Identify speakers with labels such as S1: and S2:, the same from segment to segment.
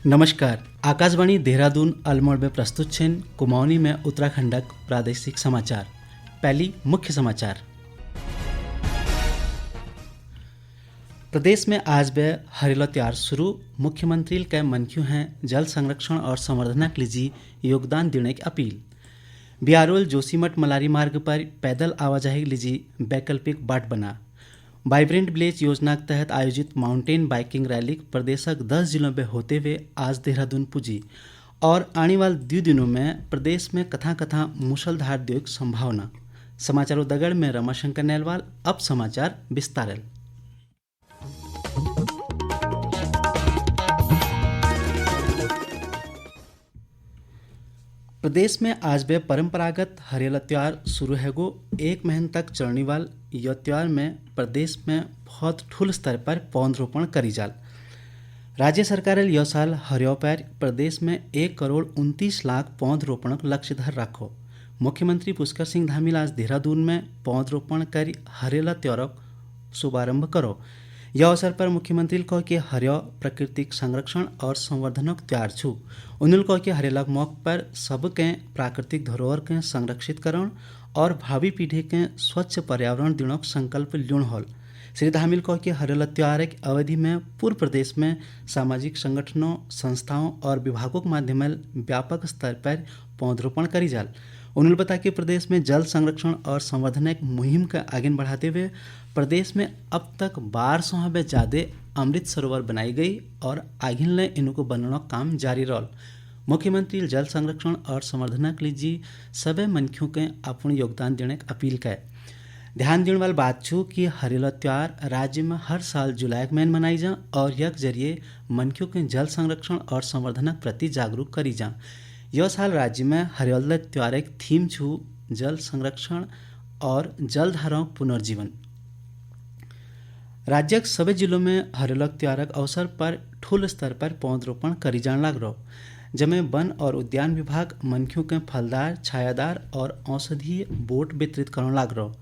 S1: नमस्कार। आकाशवाणी देहरादून अल्मोड़ में प्रस्तुत छेन कुमाऊनी में उत्तराखंडक प्रादेशिक समाचार। पहली मुख्य समाचार। प्रदेश में आज बे हरेला त्योहार शुरू। मुख्यमंत्री के मनख्यू हैं जल संरक्षण और संवर्धन के लिए योगदान देने की अपील। बियारोल जोशीमठ मलारी मार्ग पर पैदल आवाजाही के लिए वैकल्पिक बाट बना। वाइब्रेंट विलेज योजना के तहत आयोजित माउंटेन बाइकिंग रैली प्रदेशक 10 जिलों में होते हुए आज देहरादून पुजी और आने वाले 2 दिनों में प्रदेश में कथा मूसलधार देने की संभावना। समाचारों दगड़ में रमाशंकर नेलवाल। अब समाचार विस्तार। प्रदेश में आज बे परंपरागत हरेला त्योहार शुरू है गो। 1 महीने तक चलने वाले यह त्योहार में प्रदेश में बहुत ठूल स्तर पर पौधरोपण करी जाल। राज्य सरकार यह साल हरियो पर प्रदेश में 1,29,00,000 पौधरोपण लक्ष्य धर रखो। मुख्यमंत्री पुष्कर सिंह धामील आज देहरादून में पौधरोपण कर हरेला त्योहार शुभारंभ करो। यह अवसर पर मुख्यमंत्री कहो कि हरियो प्राकृतिक संरक्षण और संवर्धन त्योहार छू। उन्होंने कहो कि हरेला मौके पर सबके प्राकृतिक धरोहर के संरक्षित करण और भावी पीढ़ी के स्वच्छ पर्यावरण दिनों संकल्प ल्यूण होल। श्री धामील कहो कि हरेला त्योहार की अवधि में पूर्व प्रदेश में सामाजिक संगठनों, संस्थाओं और विभागों के माध्यम से व्यापक स्तर पर पौधरोपण करी जाल। उन्होंने बताया कि प्रदेश में जल संरक्षण और संवर्धन की मुहिम का आगे बढ़ाते हुए प्रदेश में अब तक 1200 से ज़्यादा अमृत सरोवर बनाई गई और आगे ने इनको बनाना काम जारी रहा। मुख्यमंत्री जल संरक्षण और संवर्धन के लिए सभी मनख्यों के अपने योगदान देने की अपील की। ध्यान देने वाली बात छू कि हरेला त्योहार राज्य में हर साल जुलाई के महीने मनाई जा और यह जरिए मनख्यों के जल संरक्षण और संवर्धन के प्रति जागरूक करी जा। यह साल राज्य में हरेला त्योहार एक थीम छू जल संरक्षण और जलधाराओं पुनर्जीवन। राज्य के सभी जिलों में हरेला त्योहार के अवसर पर ठूल स्तर पर पौधरोपण करी जाने लग रहा, जमें वन और उद्यान विभाग मनख्यों के फलदार, छायादार और औषधीय बोट वितरित करने लग रहा।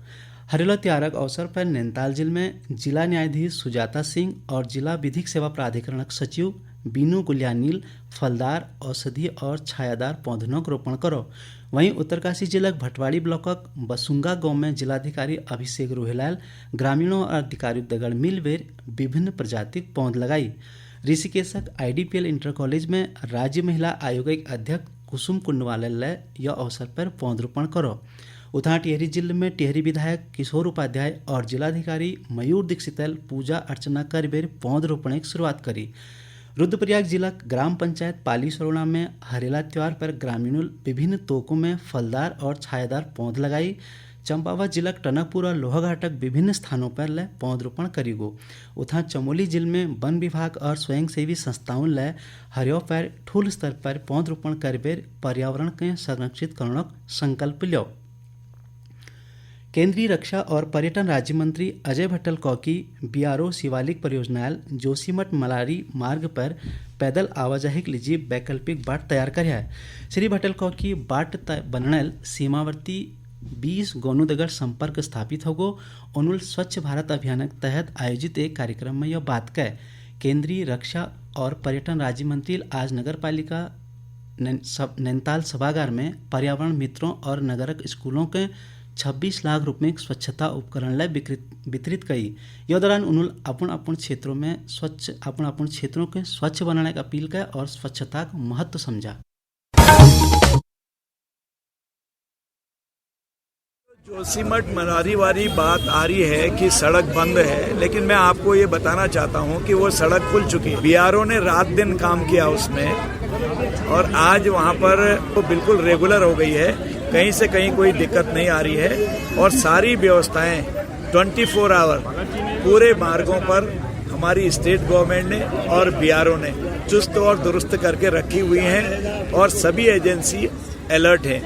S1: हरेला त्योहार के अवसर पर नैनीताल जिले में जिला न्यायाधीश सुजाता सिंह और जिला विधिक सेवा प्राधिकरण के सचिव बीनू गुलियानील फलदार, औषधीय और छायादार पौधों का रोपण करो। वहीं उत्तरकाशी जिला के भटवाड़ी ब्लॉक बसुंगा गांव में जिलाधिकारी अभिषेक रोहिलाल ग्रामीणों और अधिकारियों दगड़ मिलकर विभिन्न प्रजाति के पौध लगाई। ऋषिकेशक IDPL इंटर कॉलेज में राज्य महिला आयोग के अध्यक्ष कुसुम कुंडवाल यह अवसर पर पौधरोपण करो। उतना टिहरी जिले में टिहरी विधायक किशोर उपाध्याय और जिलाधिकारी मयूर दीक्षित पूजा अर्चना कर बेर पौधरोपण की शुरुआत करी। रुद्रप्रयाग जिला ग्राम पंचायत पाली सरोना में हरेला त्योहार पर ग्रामीणों विभिन्न तोकों में फलदार और छायादार पौध लगाई। चंपावत जिला टनकपुर और लोहाघाटक विभिन्न स्थानों पर पौधरोपण करी गो। उतना चमोली जिले में वन विभाग और स्वयंसेवी संस्थाओं हरियो पर ठूल स्तर पर पौधरोपण कर बेर पर्यावरण के संरक्षित करने का संकल्प लियो। केंद्रीय रक्षा और पर्यटन राज्य मंत्री अजय भट्टल कौकी BRO शिवालिक परियोजना जोशीमठ मलारी मार्ग पर पैदल आवाजाही के लिए वैकल्पिक बाट तैयार कराया है। श्री भट्टल कौकी बाट बनने सीमावर्ती 20 गोनू दगड़ संपर्क स्थापित होगो। उन्होंने स्वच्छ भारत अभियान के तहत आयोजित एक कार्यक्रम में यह बात कही। केंद्रीय रक्षा और पर्यटन राज्य मंत्री आज नगर पालिका नैनीताल सभागार में पर्यावरण मित्रों और नगरक स्कूलों के 26 लाख रुपए के स्वच्छता उपकरण वितरित कई। यह दौरान उन्होंने अपन क्षेत्रों में अपन क्षेत्रों के स्वच्छ बनाने की अपील की और स्वच्छता का महत्व समझा।
S2: जोशीमठ मलारी वाली बात आ रही है कि सड़क बंद है, लेकिन मैं आपको ये बताना चाहता हूँ कि वो सड़क खुल चुकी है। BRO ने रात दिन काम किया उसमें और आज वहाँ पर वो बिल्कुल रेगुलर हो गई है। कहीं से कहीं कोई दिक्कत नहीं आ रही है और सारी व्यवस्थाएं 24 आवर पूरे मार्गों पर हमारी स्टेट गवर्नमेंट ने और BRO ने चुस्त और दुरुस्त करके रखी हुई हैं और सभी एजेंसी अलर्ट हैं।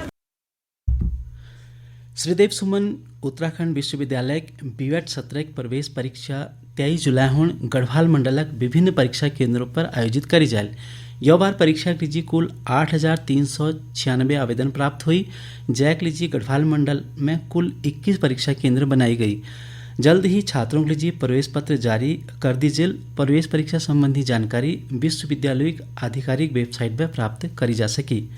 S1: श्रीदेव सुमन उत्तराखंड विश्वविद्यालय BVET सत्र की प्रवेश परीक्षा 23 जुलाई हों गढ़वाल मंडलक विभिन्न परीक्षा केंद्रों पर आयोजित करी जाए। यह बार परीक्षा के लिए कुल 8,396 आवेदन प्राप्त हुई। जैक लीजी गढ़वाल मंडल में कुल 21 परीक्षा केंद्र बनाई गई। जल्द ही छात्रों के लिए प्रवेश पत्र जारी कर दी जेल। प्रवेश परीक्षा संबंधी जानकारी विश्वविद्यालय की आधिकारिक वेबसाइट पर प्राप्त करी जा सकी।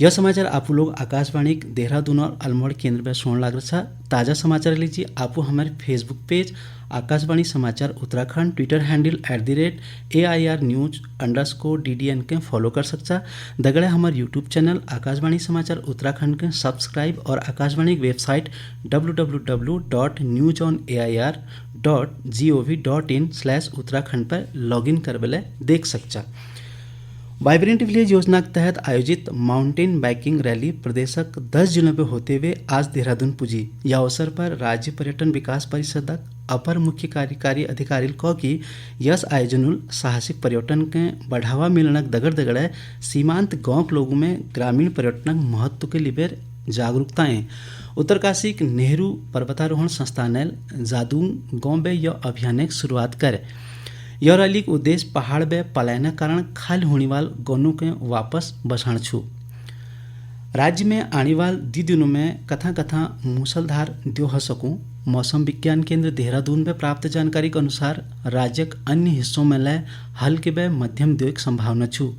S1: यह समाचार आप लोग आकाशवाणी देहरादून और अल्मोड़ केंद्र पर सुन लग रहा। ताज़ा समाचार लीजिए आप हमारे फेसबुक पेज आकाशवाणी समाचार Uttarakhand, Twitter handle @AIR News_DDN के फॉलो कर सकता। दगड़े हमारे यूट्यूब चैनल आकाशवाणी समाचार उत्तराखंड के सब्सक्राइब और आकाशवाणी की वेबसाइट www.newsonair.gov.in/उत्तराखंड पर लॉगिन कर बेले देख सकता। वाइब्रेंट विलेज योजना के तहत आयोजित माउंटेन बाइकिंग रैली प्रदेशक 10 जिलों में होते हुए आज देहरादून पुजी। यह अवसर पर राज्य पर्यटन विकास परिषद अपर मुख्य कार्यकारी अधिकारी कौ की यस आयोजन साहसिक पर्यटन के बढ़ावा मिलने दगड़ दगड़ सीमांत गांव के लोगों में ग्रामीण पर्यटन महत्व के लिए जागरूकताएं। उत्तरकाशी के नेहरू पर्वतारोहण संस्थान जादूंग गांव में यह अभियान की शुरुआत कर। यह रैली का उद्देश्य पहाड़ में पलायन कारण खाली होने वाले गौनों के वापस बसाण छू। राज्य में आने वाले 2 दिनों में कथा मूसलधार द्यो हो सकूं। मौसम विज्ञान केंद्र देहरादून में प्राप्त जानकारी के अनुसार राज्य के अन्य हिस्सों में लय हल्के व मध्यम द्यो की संभावना छू।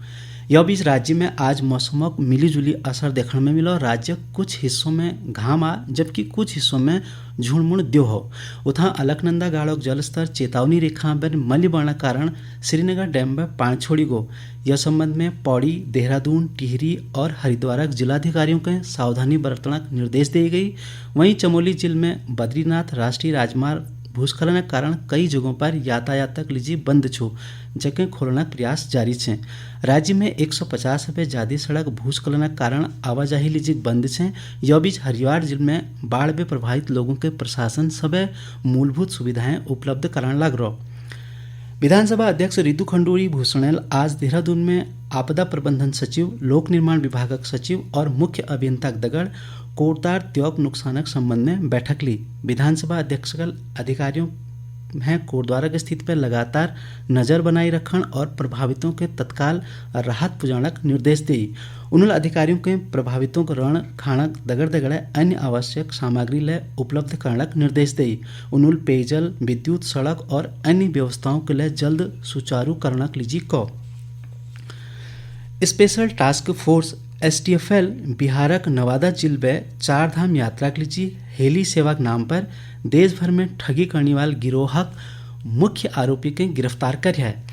S1: यह बीच राज्य में आज मौसम को मिलीजुली असर देखने में मिला। राज्य कुछ हिस्सों में घाम आ जबकि कुछ हिस्सों में झुड़मुड़ द्यो हो। उथा अलकनंदा गाड़ों जलस्तर चेतावनी रेखा पर मली बढ़ने कारण श्रीनगर डैम में पानी छोड़ी गो। यह संबंध में पौड़ी, देहरादून, टिहरी और हरिद्वार जिलाधिकारियों के सावधानी बरतने का निर्देश दी गई। वहीं चमोली जिले में बद्रीनाथ राष्ट्रीय राजमार्ग भूस्खलन के कारण कई जगहों पर यातायात तक लीजिए बंद छू, जगह खोलने का प्रयास जारी है। राज्य में 150 से ज्यादा सड़क भूस्खलन के कारण आवाजाही लीजिए बंद है। यह बीच हरिद्वार जिले में बाढ़ में प्रभावित लोगों के प्रशासन सब मूलभूत सुविधाएं उपलब्ध कराने लग रहा। विधानसभा अध्यक्ष रितु खंडूरी भूषणेल आज देहरादून में आपदा प्रबंधन सचिव, लोक निर्माण विभाग सचिव और मुख्य अभियंता दगड़ कोरतार त्योक नुकसानक संबंध में बैठक ली। विधानसभा अध्यक्ष अधिकारियों हैं कोरद्वारा की स्थिति पर लगातार नजर बनाए रखन और प्रभावितों के तत्काल राहत पुजाणक निर्देश दी। उन्होंने अधिकारियों के प्रभावितों को रण खाणक दगड़ दगड़ अन्य आवश्यक सामग्री ले उपलब्ध करनक निर्देश दी। उन्होंने पेयजल, विद्युत, सड़क और अन्य व्यवस्थाओं के लिए जल्द सुचारू करनक लीजिए को। स्पेशल टास्क फोर्स STFL बिहारक नवादा जिले में 4 धाम यात्रा के लिए हेली सेवा के नाम पर देश भर में ठगी करने वाले गिरोहक मुख्य आरोपी के गिरफ्तार कर है।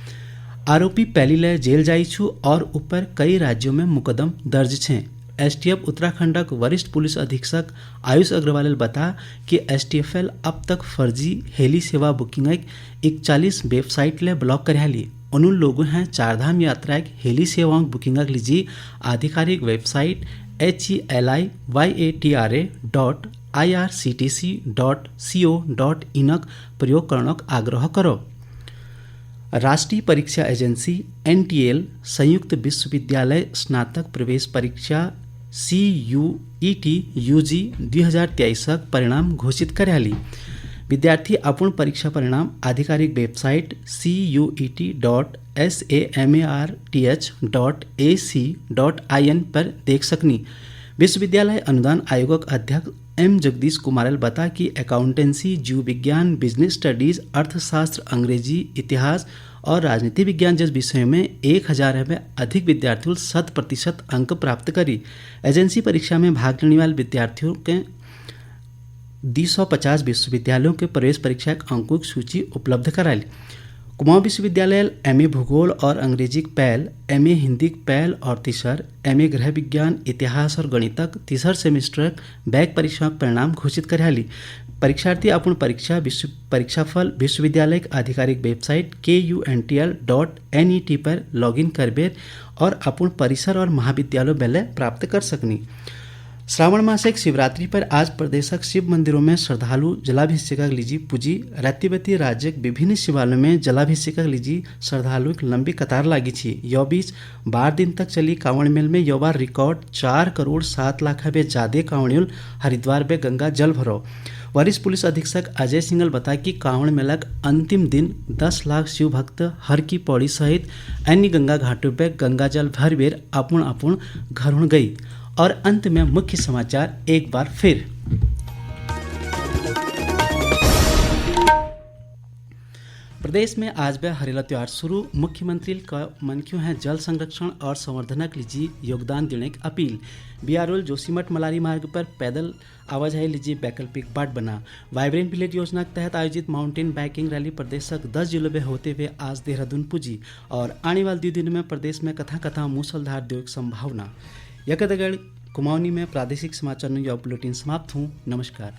S1: आरोपी पहली लय जेल जाई छू और ऊपर कई राज्यों में मुकदम दर्ज छे। STF उत्तराखंड वरिष्ठ पुलिस अधीक्षक आयुष अग्रवाल बता कि STFL अब तक फर्जी हेली सेवा बुकिंग 41 वेबसाइट ले ब्लॉक कर ली। उन लोगों हैं 4 धाम यात्रा हेली सेवाओं बुकिंग लीजिए आधिकारिक वेबसाइट HELIYATRA.IRCTC.CO.IN प्रयोग करने का आग्रह करो। राष्ट्रीय परीक्षा एजेंसी NTL संयुक्त विश्वविद्यालय स्नातक प्रवेश परीक्षा CUET UG 2023 परिणाम घोषित कर ली। विद्यार्थी अपन परीक्षा परिणाम आधिकारिक वेबसाइट CUET.SAMARTH.AC.IN पर देख सकनी। विश्वविद्यालय अनुदान आयोग अध्यक्ष M जगदीश कुमारल बता कि अकाउंटेंसी, जीव विज्ञान, बिजनेस स्टडीज, अर्थशास्त्र, अंग्रेजी, इतिहास और राजनीति विज्ञान जैसे विषयों में 1000 में अधिक विद्यार्थियों 100% अंक प्राप्त करी। एजेंसी परीक्षा में भाग लेने वाले विद्यार्थियों के 250 विश्वविद्यालयों के प्रवेश परीक्षा अंकों की सूची उपलब्ध कराई। कुमाऊं विश्वविद्यालय MA भूगोल और अंग्रेजी पहल, MA हिंदी पहल और तीसर, MA गृह विज्ञान, इतिहास और गणितक तीसर सेमेस्टर बैक परीक्षा परिणाम घोषित कर ली। परीक्षार्थी अपन परीक्षाफल विश्वविद्यालय की आधिकारिक वेबसाइट KUNTL.NET पर लॉगिन करबेर और अपन परिसर और महाविद्यालय बैले प्राप्त कर सकनी। श्रावण मासिक शिवरात्रि पर आज प्रदेशक शिव मंदिरों में श्रद्धालु जलाभिषेक लीजी पूजी। रात्रिवती राज्य विभिन्न शिवालयों में जलाभिषेक लीजी श्रद्धालु की लंबी कतार लगी थी। यह बीच 12 दिन तक चली कांवड़ मेल में यह बार रिकॉर्ड 4 करोड़ 7 लाख में ज्यादा कांवड़ियों हरिद्वार में गंगा जल भरो। वरिष्ठ पुलिस अधीक्षक अजय सिंगल बताया कि कांवड़ मेला अंतिम दिन 10 लाख शिव भक्त हर की पौड़ी सहित अन्य गंगा घाटों पर गंगा जल भर बेर अपन घर गई। और अंत में मुख्य समाचार एक बार फिर। प्रदेश में आज बे हरेला त्यौहार शुरू। मुख्यमंत्री का मन क्यों है जल संरक्षण और संवर्धनक लीजिए योगदान देने की अपील। बियारोल जोशीमठ मलारी मार्ग पर पैदल आवाजाही लीजिए वैकल्पिक बाट बना। वाइब्रेंट विलेज योजना के तहत आयोजित माउंटेन बाइकिंग रैली प्रदेशक 10 जिलों में होते हुए आज देहरादून पुजी और आने वाले 2 दिनों में प्रदेश में कथा मूसलधार देने की संभावना। यकदगढ़ कुमाऊनी में प्रादेशिक समाचार बुलेटिन समाप्त हूँ। नमस्कार।